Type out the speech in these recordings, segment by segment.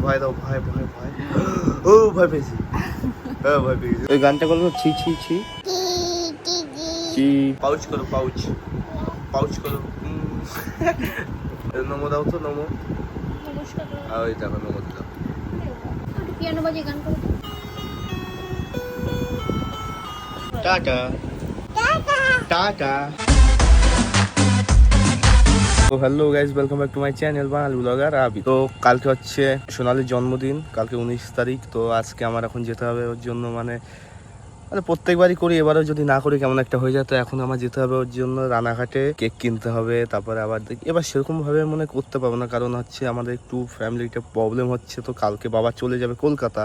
ভয় দাও, ভয় ভয় ভয়। ও ভয় পেয়েছি, হ্যাঁ ভয় পেয়েছি। ওই গানটা বলবো, ছি ছি ছি ছি। পাউচ করো, পাউচ পাউচ করো। নমো দাও তো, নমো। নমস্কার। ওই দেখো নমো দিলাম। পিয়ানো বাজিয়ে গান করো। Tata tata. তো hello guys, welcome back to my channel Bangali blogger Abi. তো কালকে হচ্ছে সোনালির জন্মদিন, কালকে 19 তারিখ। তো আজকে আমার এখন যেতে হবে ওর জন্য, মানে প্রত্যেকবারই করি, এবারও যদি না করি কেমন একটা হয়ে যায়। তো এখন আমার যেতে হবে ওর জন্য রানাঘাটে, কেক কিনতে হবে। তারপরে আবার দেখি, এবার সেরকম ভাবে মনে করতে পারবো না, কারণ হচ্ছে আমাদের একটু ফ্যামিলিতে প্রবলেম হচ্ছে। তো কালকে বাবা চলে যাবে কলকাতা,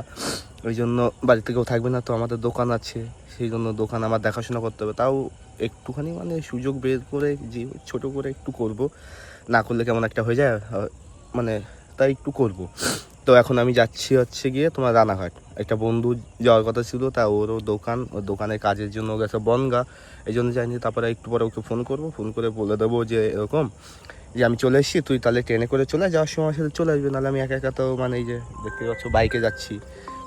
ওই জন্য বাড়িতে কেউ থাকবে না। তো আমাদের দোকান আছে, সেই জন্য দোকান আমার দেখাশোনা করতে হবে। তাও একটুখানি মানে সুযোগ বের করে যে ছোট করে একটু করব, না করলে কেমন একটা হয়ে যায়, মানে তাই একটু করব। তো এখন আমি যাচ্ছি হচ্ছে গিয়ে তোমার রানাঘাট, একটা বন্ধু যাওয়ার কথা ছিল, তা ওরও দোকান, ওর দোকানের কাজের জন্য গেছে বনগা, এই জন্য যাইনি। তারপরে একটু পরে ওকে ফোন করবো, ফোন করে বলে দেবো যে এরকম যে আমি চলে এসেছি, তুই তাহলে ট্রেনে করে চলে যাওয়ার সময় সাথে চলে আসবে। নাহলে আমি একা একা তো, মানে এই যে দেখতে পাচ্ছ বাইকে যাচ্ছি,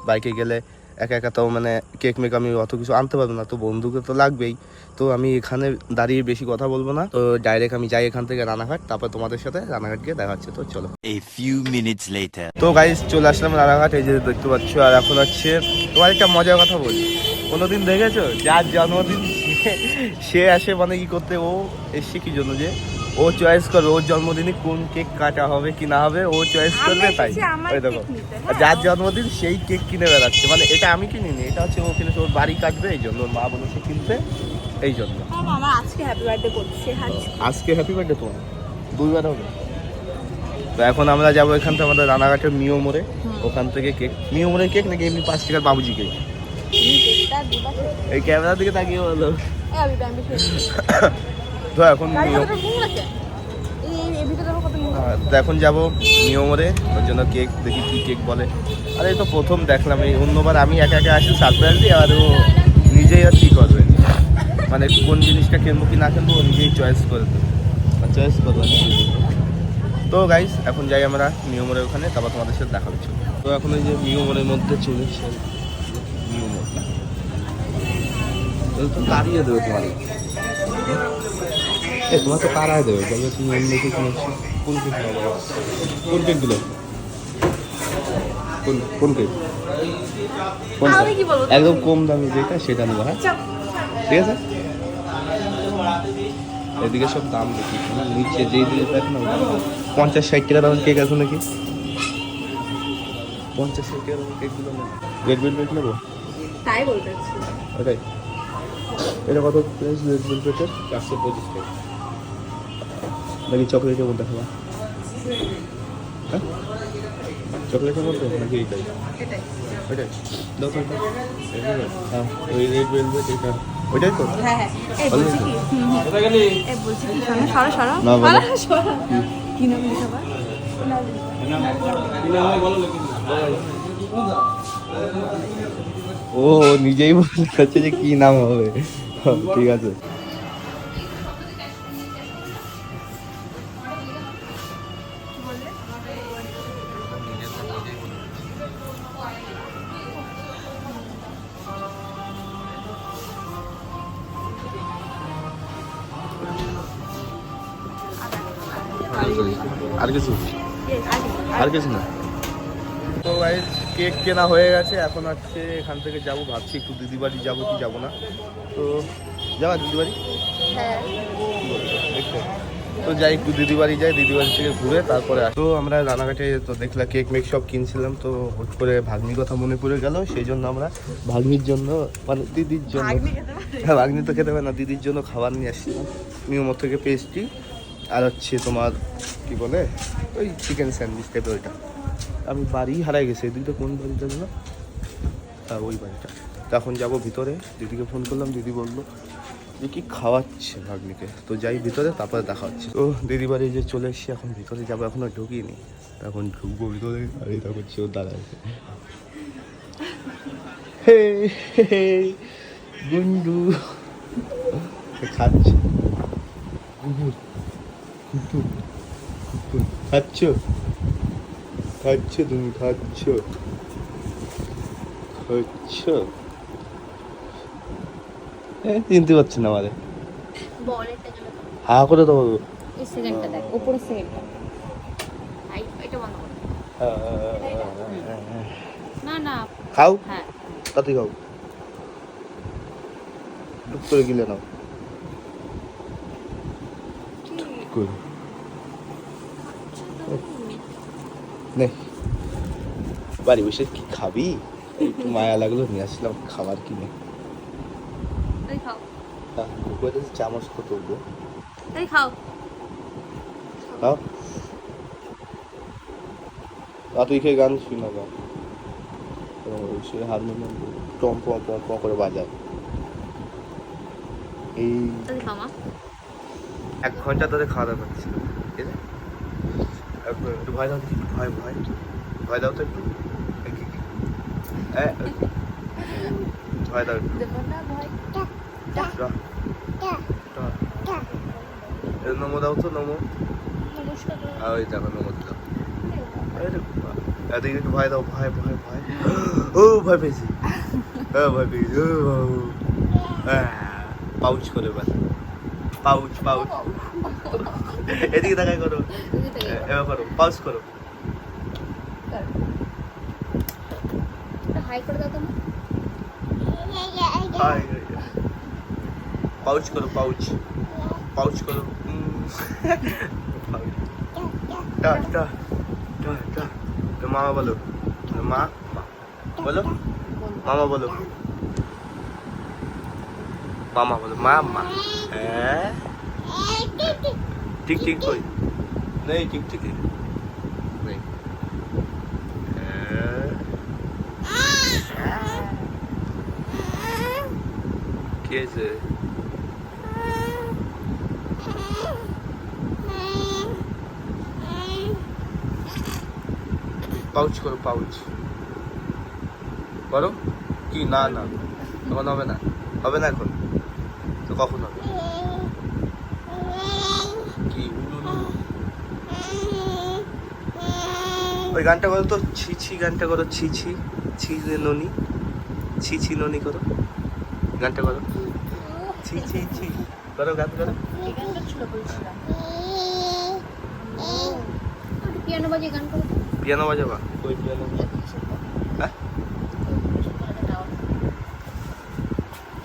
বাইকে গেলে একা একা তো মানে কেক মেক আমি অত কিছু আনতে পারবো না, তো বন্ধুকে তো লাগবেই। তো আমি এখানে দাঁড়িয়ে বেশি কথা বলবো না, তো ডাইরেক্ট আমি যাই এখান থেকে রানাঘাট, তারপর তোমাদের সাথে রানাঘাট গিয়ে দেখা হচ্ছে। তো চলো। A few minutes later. তো গাইস চলে আসলাম রানাঘাট, এই যে দেখতে পাচ্ছ। আর এখন হচ্ছে তোমার একটা মজার কথা বলি, কোনোদিন দেখেছো যার জন্মদিন সে আসে মানে কি করতে, ও এসছে কি জন্য, যে ও চয়েস করবে ওর জন্মদিনে কোন কেক কাটা হবে কি না হবে, ও চয়েস করবে। তাই ওই দেখো, যার জন্মদিন সেই কেক কিনে বেড়াচ্ছে, মানে এটা আমি কিনিনি, এটা হচ্ছে ও কিনেছে, ওর বাড়ি কাটবে এই জন্য, ওর মা বলেছে কিনতে, এই জন্য। আমার আজকে হ্যাপি বার্থডে করছে। আজকে হ্যাপি বার্থডে তোমার, দুইবার হবে। তো এখন আমরা যাবো এখান থেকে আমাদের রানাঘাটের মিও মোড়ে, ওখান থেকে কেক, মিও মোড়ের কেক নাকি এমনি 5 টাকার বাবুজি কেক। এই ক্যামেরার দিকে তাকিয়ে বলো। তো এখন এখন যাবো মিও মোড়ে, ওর জন্য কেক দেখি কি কেক বলে। আরে এই তো প্রথম দেখলাম, এই অন্যবার আমি একা একা আসি সারপ্রাইজ দিই, আর ও নিজেই আর কি করবে, মানে কোন জিনিসটা কিনবো কি না কিনবো ও নিজেই চয়েস করে দেবে, চয়েস করবে। তো গাইস এখন যাই আমরা মিও মোড়ের ওখানে, তারপর তোমাদের সাথে দেখা হচ্ছে। তো এখন এই যে মিও মোড়ের মধ্যে চলে এসে, মিও মোড় তো তাড়িয়ে দেবে তোমার, তোমার তো তাড়ায় দেবে, বলবে তুমি এমনি কেক নিচ্ছি। কোন কেক, কোন কেকগুলো, কোন কোন কেক, একদম কম দামি যেটা সেটা নেবো। হ্যাঁ ঠিক আছে, এদিকে সব দাম দেখি, নিচে যেই দিকে দেখ না 50-60 টাকা দামের কেক আছে নাকি, 50-60 টাকা দামের কেকগুলো নেবো। রেড ভেলভেট নেবো, তাই বলতে ওটাই। এটা কত প্রাইস রেড ভেলভেটের? 425 টাকা। নাকি চকলেটের মধ্যে খাওয়া? হ্যাঁ চকলেটের মধ্যে নাকি এইটাই? ওইটাই দাও তো, হ্যাঁ ওই রেড ভেলভেট এটা, ওইটাই তো। হ্যাঁ হ্যাঁ, এই বলছি কি, এই বলছি কি, সরো সরো না বলো সরো, কি নাম লিখাবা? ও নিজেই বলতে চাচ্ছে যে কি নাম হবে। ঠিক আছে, আর কিছু, আর কিছু না। তো ভাই কেক কেনা হয়ে গেছে, এখন হচ্ছে এখান থেকে যাব, ভাবছি একটু দিদি বাড়ি যাবো কি যাবো না। তো যাবা দিদি বাড়ি? তো যাই একটু দিদি বাড়ি যাই, দিদি বাড়ি থেকে ঘুরে তারপরে তো আমরা রানাঘাটে তো দেখলাম কেক মেক সব কিনছিলাম। তো হুট করে ভাগ্নির কথা মনে পড়ে গেল, সেই জন্য আমরা ভাগ্নির জন্য, মানে দিদির জন্য, হ্যাঁ ভাগ্নি তো খেতে পারে না, দিদির জন্য খাবার নিয়ে আসছিলাম মিও থেকে, পেস্ট্রি আর হচ্ছে তোমার কি বলে ওই চিকেন স্যান্ডউইচ টাইপের। ওইটা আমি বাড়ি হারাই গেছি, এদিকটা কোন বাড়িটা না, হ্যাঁ ওই বাড়িটা। তো এখন যাবো ভিতরে, দিদিকে ফোন করলাম, দিদি বললো যে কি খাওয়াচ্ছে ভাগ্নিকে। তো যাই ভিতরে, তারপরে দেখা হচ্ছে। তো দিদি বাড়ি যে চলে এসেছি, এখন ভিতরে যাবো, এখনো ঢুকিনি, এখন ঢুকবো ভিতরে। আর এটা করছে ও দাঁড়া আছে, হে গুন্ডু খাচ্ছে, খাচ্ছ খাচ্ছ তুমি খাচ্ছ চিনতে পারছি না আমাদের বলেরটা গেল হা করে দেবো এই সেকেন্ডটা দেখ উপরের সেকেন্ডটা এটা বন্ধ কর না না খাও হ্যাঁ তাতে খাও টুক করে গিলে নাও কই নে বাড়ি বসে কি খাবি একটু মায়া লাগলো নিয়ে আসলাম খাবার কিনে তাই খাও চামচ তো তুলবো তাই খাও খাও তুই খেয়ে গান শুনা গা সে হারমোনিয়াম টম পম পম পম করে বাজায় এই তাই খাও মা 1 ঘন্টা ধরে খাওয়া দাওয়া করছি ঠিক আছে একটু ভয় দাও দেখি, ভয় ভয় ভয় দাও তো একটু ভয় দাও একটু দেব না ভাই নমো দাও তো নমো নমস্কার ওই দেখো নমো দাও এদিকে একটু ভয় দাও ভয় ভয় ভয় ও ভয় পেয়েছি ভয় পেয়েছি পাউচ করে এবার পাউচ পাউচ এদিকে তাকাই করো এবার করো পাউচ করো হাই করে দাও তুমি পাউচ করো পাউচ পাউচ করো মামা বলো মা বলো মামা বলো মামা বলো মামা হ্যাঁ ঠিক ঠিক কই নেই ঠিক ঠিক নেই কি আছে পাউচ করো পাউচ করো কি না না তখন হবে না হবে না এখন তো কখন হবে কি ওই গানটা করো তো ছি ছি গানটা করো ছি ছি ছি ননি ছি ছি ননি করো গানটা করো ছি ছি ছি করো গান করো এখানটা ছিল বলছিলাম পিয়ানো বাজে গান করো পিয়ানো বাজাবা ওই পিয়ানো হ্যাঁ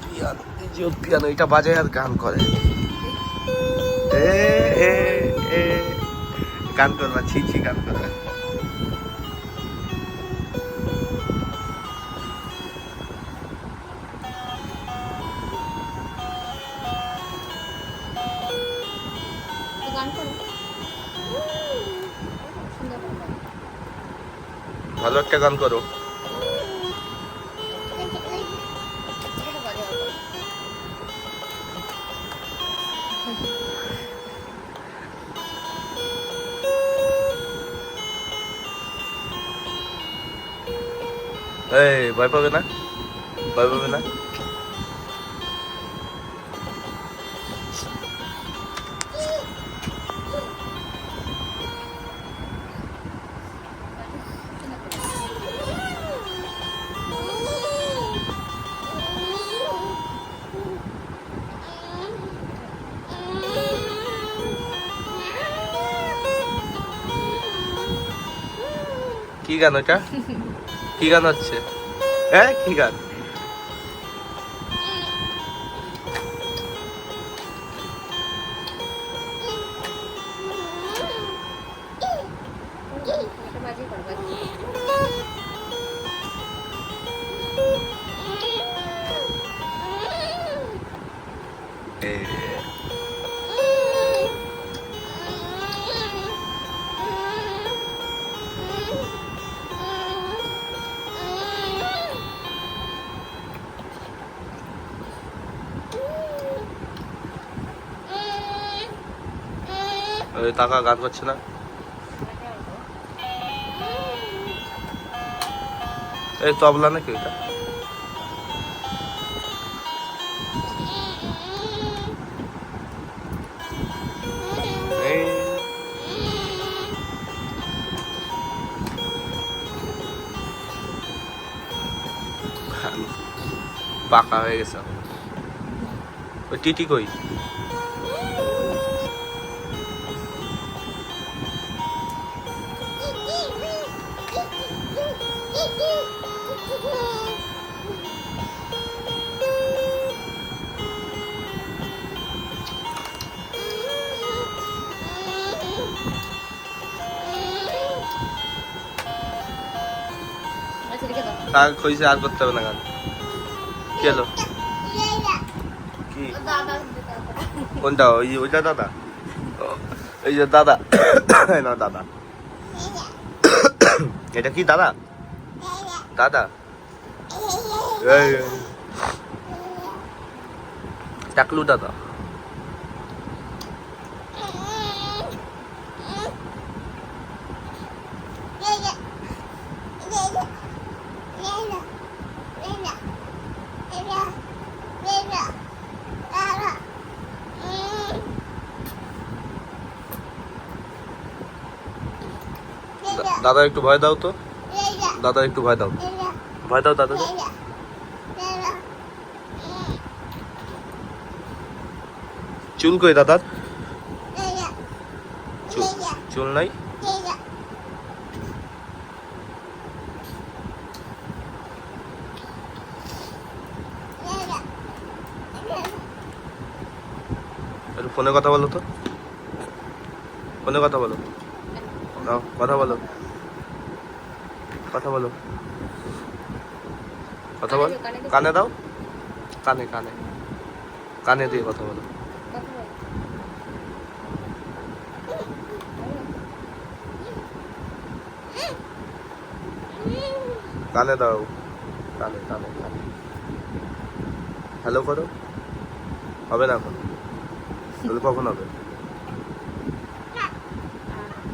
পিয়ানো এই যে পিয়ানো এটা বাজায় আর গান করে এ এ এ গান করবা ছি ছি গান করবা গান করো সুন্দর করে গাও। ভালো একটা গান করো এটা বাজে হবে। এই ভয় পাবে না ভয় পাবে না কি গান ওটা কি গান হচ্ছে হ্যাঁ কি গান এটা বাজে করো বাজে ওই টাকা গান করছে না এই তবলা নাকি ওইটা এই পাকা হয়ে গেছে। ওই টিটি কই? আচ্ছা রেখে দাও। কাক কইছে আর করতে হবে না গান। কি হলো? কি দাদা কোনটা? ওইটা দাদা? ও, এই যে দাদা। না দাদা, এটা কি দাদা? দাদা এই, এই। টাকলু দাদা। দাদা একটু ভয় দাও তো, দাদা একটু ভয় দাও, ভয় দাও দাদা। চুল কই দাদার? চুল নাই? একটু ফোনে কথা বলো তো, ফোনে কথা বলো, দাও কথা বলো, কথা বলো, কথা বল, কানে দাও, কানে কানে কানে দিয়ে কথা বলো। কথা বল। কানে দাও, কানে কানে কানে। হ্যালো করো, হবে না এখন, তাহলে কখন হবে?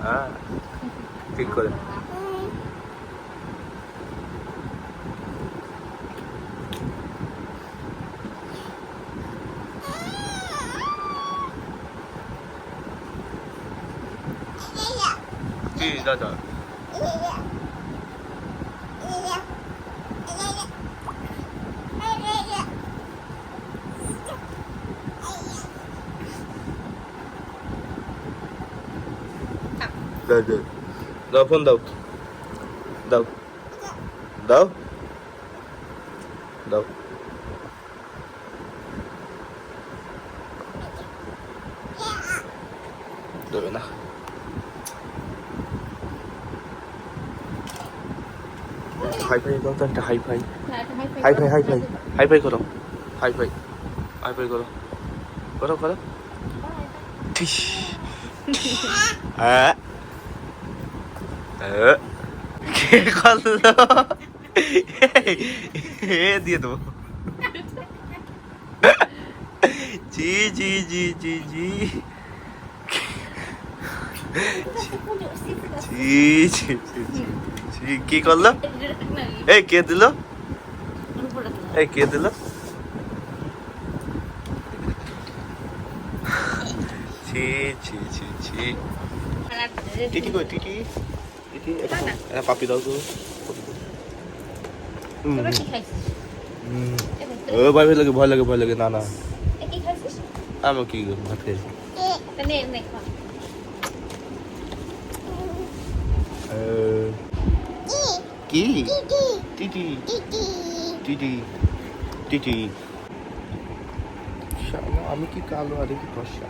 হ্যাঁ ঠিক করে। কি দাদা? দাও দাও দাও, ফোন দাও, দাও দাও দাও। দেবে না। হাই ফাই দাও তো, একটা high five, high five, high five, high five করো, হাই ফাই, হাই ফাই করো, করো করো। ঠিস। হ্যাঁ কে করলো? এ দিয়ে দেবো। জি জি জি জি জি জি জি জি জি, কি করলো? এই কে দিল? এই কে দিল? ছি ছি ছি ছি। টিটি কই টিটি? টিটি এটা পাপি দাও তো। তোরা কি খাইছিস? ও ভয় লাগে, ভয় লাগে, ভয় লাগে। না না কি খাইছিস? আমি কি ভাত খেয়েছি। নে নে খা। কি টিটি টিটি টিটি। শালা, আমি কি কালো আর কি ফর্সা?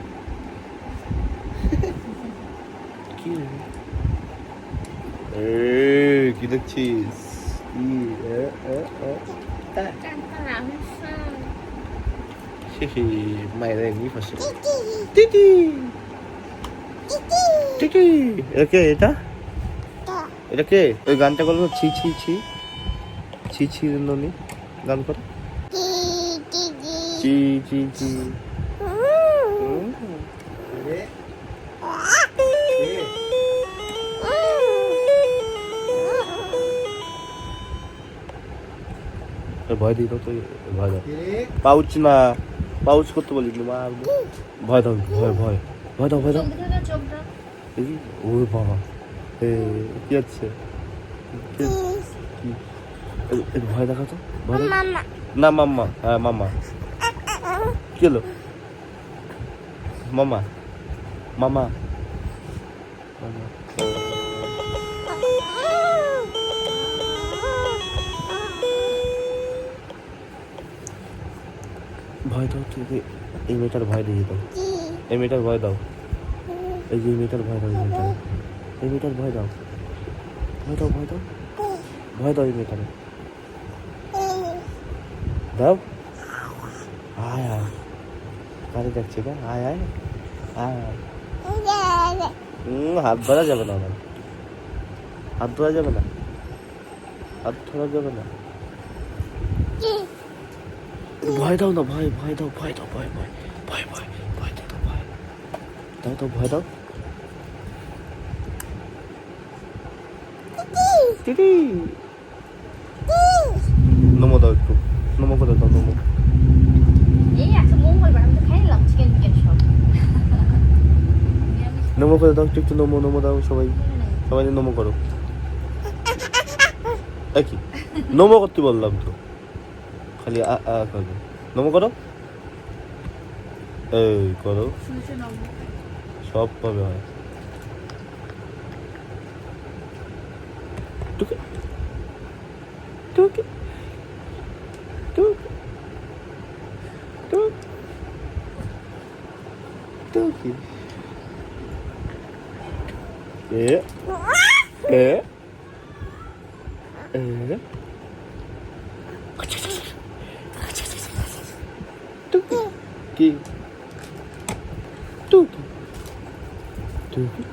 কি কি দেখছিস? মায়ের এমনি ফর্সা। TT TT. এটা কে? এটা কে? ওই গানটা করো, ছি ছি ছি ছি ছি ননি গান করো। ছি ছি ছি। ভয় দিই তো, ভয় দাও। পাউচ না, পাউচ করতে বলি মা। ভয় দাও, ভয় ভয় ভয় দাও, ভয় দাও। ও বাবা, কি হচ্ছে? ভয় দেখা তো, ভয় দেখা। না মাম্মা, হ্যাঁ মাম্মা। কি হলো? মামা, মামা, মামা। ভয় দাও তুই, এই মেয়েটার ভয় দিয়ে দাও, এই মেয়েটার ভয় দাও, এই যে মেয়েটার ভয় দাও, এই মেয়েটার ভয় দাও, ভয় দাও, ভয় দাও, ভয় দাও এই মেয়েটার দাও। আয় আয়, কারে যাচ্ছে না? আয় আয় আয় আয়। হাত ধরা যাবে না, আমার হাত ধরা যাবে না, হাত ধরা যাবে না। ভয় দাও না, ভয় ভয় দাও, ভয় দাও, ভয় ভয় ভয় ভয় ভয় দাও, ভয় দাও তো, ভয় দাও। দিদি নমো দাও, একটু নমো করে দাও, নমো। এই আজকে মঙ্গলবার, আমি তো খাই নিলাম চিকেন টিকেন সব। নমো করে দাও, একটু একটু নমো, নমো দাও, সবাই সবাই নমো করো। একই নমো করতে বললাম তো, খালি আ আ করো, নমো করো, এই করো, সব পাবে হয়। টুকে টুকে টুকে টুকে এ এ এ টুকি কি টুকি টুকি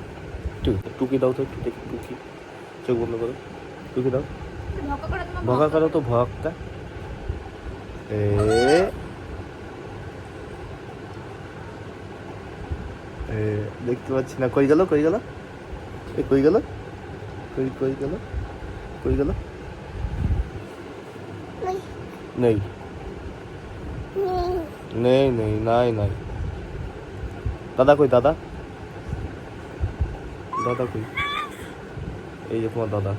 টুকি টুকি দাও তো, একটু দেখি টুকি, চোখ বন্ধ করো, টুকি দাও, ভগা করো তো, ভগটা এ দেখতে পাচ্ছি না, কই গেল, কই গেল, এ কই গেল, কই কই গেল, কই গেল, নেই নেই নেই, নাই নাই। দাদা কই, দাদা, দাদা কই? এই যে তোমার দাদা,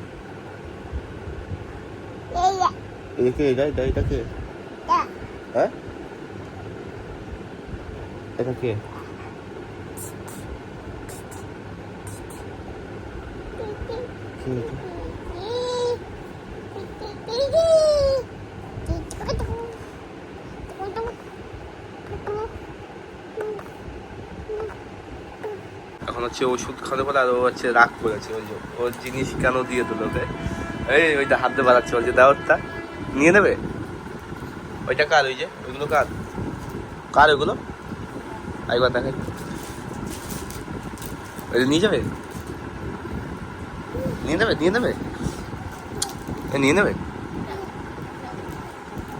একে এটা এটা এটা কে? হ্যাঁ এটা কে? কে এটা? এখন হচ্ছে ওষুধ খাওয়াতে বলে, আর ও হচ্ছে রাগ করেছে, ওই যে ওর জিনিস কেন দিয়ে দিল ওকে। এই ওইটা হাত দিয়ে বাড়াচ্ছে, বলছে দাওয়ারটা নিয়ে নেবে। ওইটা কার? ওই যে ওইগুলো কার, কার ওইগুলো? একবার দেখাই, ওই যে নিয়ে যাবে, নিয়ে নেবে, নিয়ে নেবে, নিয়ে নেবে,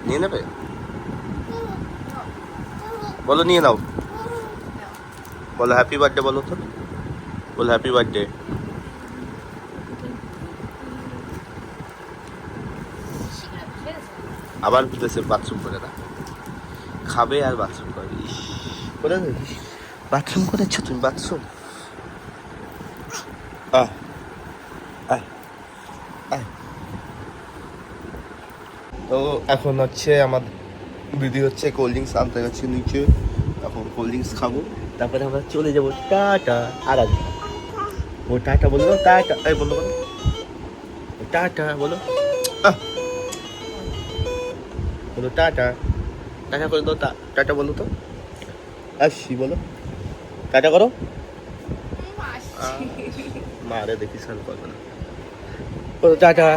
নিয়ে নেবে, বলো নিয়ে নাও, বলো হ্যাপি বার্থডে, বলো তো, বলো হ্যাপি বার্থডে। আবার ভিতরে বাথরুম করে না, খাবে আর বাথরুম করবে। করে বাথরুম করেছো তুমি, বাথরুম। আয় আয় আয়। তো এখন হচ্ছে আমার দিদি হচ্ছে কোল্ড ড্রিঙ্কস আনতে গেছে নিচে, এখন কোল্ড ড্রিঙ্কস খাবো, তারপরে আমরা চলে যাবো টাটা। আর আগে ও টাটা বললো, টাটা, এই বললো বলো টাটা, বলো বলো টাটা, টাটা করে দাও, টাটা বলো তো, আসছি বলো, টাটা করো। মারে দেখি সাল করবে না, বলো টাটা,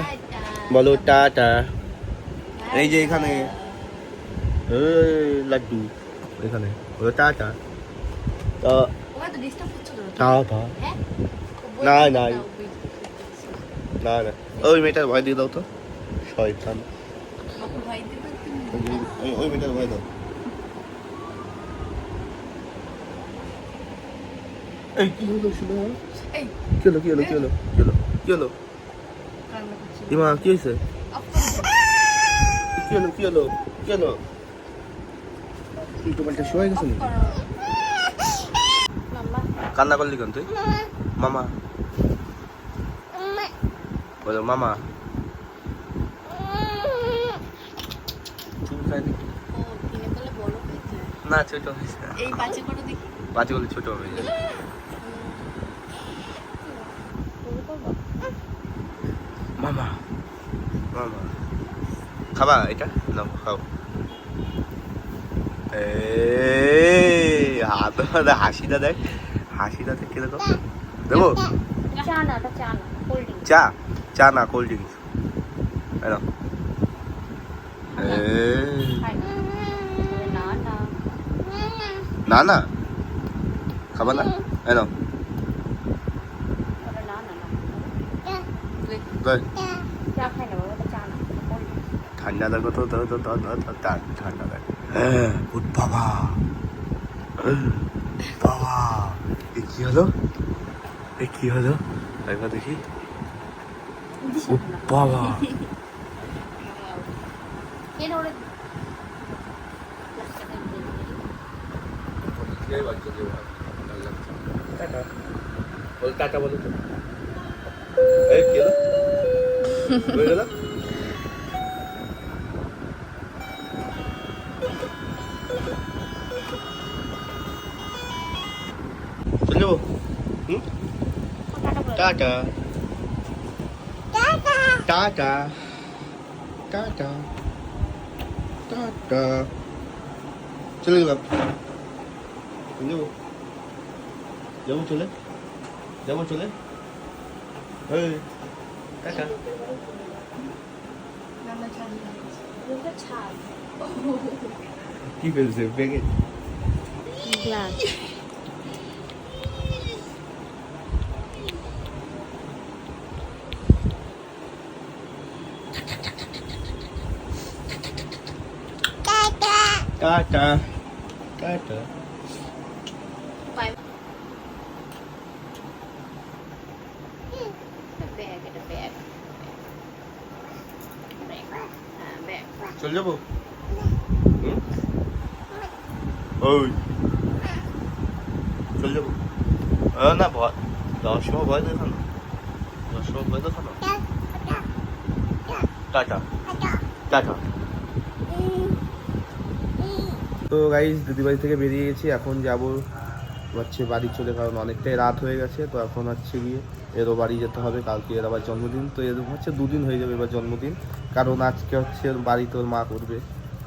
বলো টাটা। এই যে এখানে লাড্ডু, এখানে বলো টাটা। টাটা না না না না, ওই মেয়েটার ভয় দিয়ে দাও তো, শয়তান, ওই মেয়েটার ভয় দাও। এই কি হলো শুনো, কি হলো, কি হলো, কি হলো, কি হলো, কি হলো, ইমা কি হয়েছে, কি হলো, কি হলো, কি হলো, উল্টো পাল্টা শোয়া গেছে নাকি? কান্না করলি কেন তুই? মামা বলো, মামা হয়নি। ও দিনের বেলা বড় হয়েছে। না ছোট হয়েছে, এই বাচ্চা করে দেখি। বাচ্চাগুলো ছোট হয়ে যায়। শুরু করবো? মামা মামা খাবা এটা? নাও খাও। হাত হাসিটা দেখ, হাসিটা দেখ কিরকম। দেবো চা না, ওটা চা না, কোল্ড ড্রিঙ্ক। চা? চা না, কোল্ড ড্রিঙ্কস। এনো না না না না খাবা না, এনো ওটা না না না। চা খাই না বাবা, ওটা চা না, কোল্ড ড্রিঙ্ক। ঠান্ডা দেখো তো, ঠান্ডা দেখ। উঠ বাবা, বাবা এ কি হলো, এ কি হলো একবার দেখি। ও বাবা কেন ওরে টাটা বল, টাটা বলো তো। এই কি হলো, হয়ে গেল। চলে যাবো। হুম, টাটা টাটা টাটা টাটা, চলে গেলাম। যাবো যাবো চলে যাবো চলে। এই টাটা। ছাড় কি ফেলছে ব্যাগে? গ্লাস। Tata tata. ব্যাগ, এটা ব্যাগ। ব্যাগ, হ্যাঁ ব্যাগ। চলে যাবো। হুম? ওই চলে যাবো। না ভয়, যাওয়ার সময় ভয় দেখানো, যাওয়ার সময় ভয় দেখানো। Tata tata. তো গাইজ দিদিবাড়ি থেকে বেরিয়ে গেছি, এখন যাবো হচ্ছে বাড়ি চলে, কারণ অনেকটাই রাত হয়ে গেছে। তো এখন হচ্ছে গিয়ে এরও বাড়ি যেতে হবে, কালকে এর আবার জন্মদিন। তো এর হচ্ছে 2 দিন হয়ে যাবে এবার জন্মদিন, কারণ আজকে হচ্ছে ওর বাড়ি তোর মা করবে,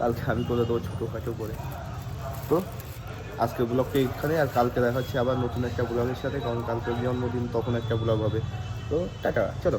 কালকে আমি করে দেবো ছোটোখাটো করে। তো আজকে ব্লগটা এখানে, আর কালকে দেখা হচ্ছে আবার নতুন একটা ব্লগের সাথে, কারণ কালকে জন্মদিন, তখন একটা ব্লগ হবে। তো টাটা, চলো।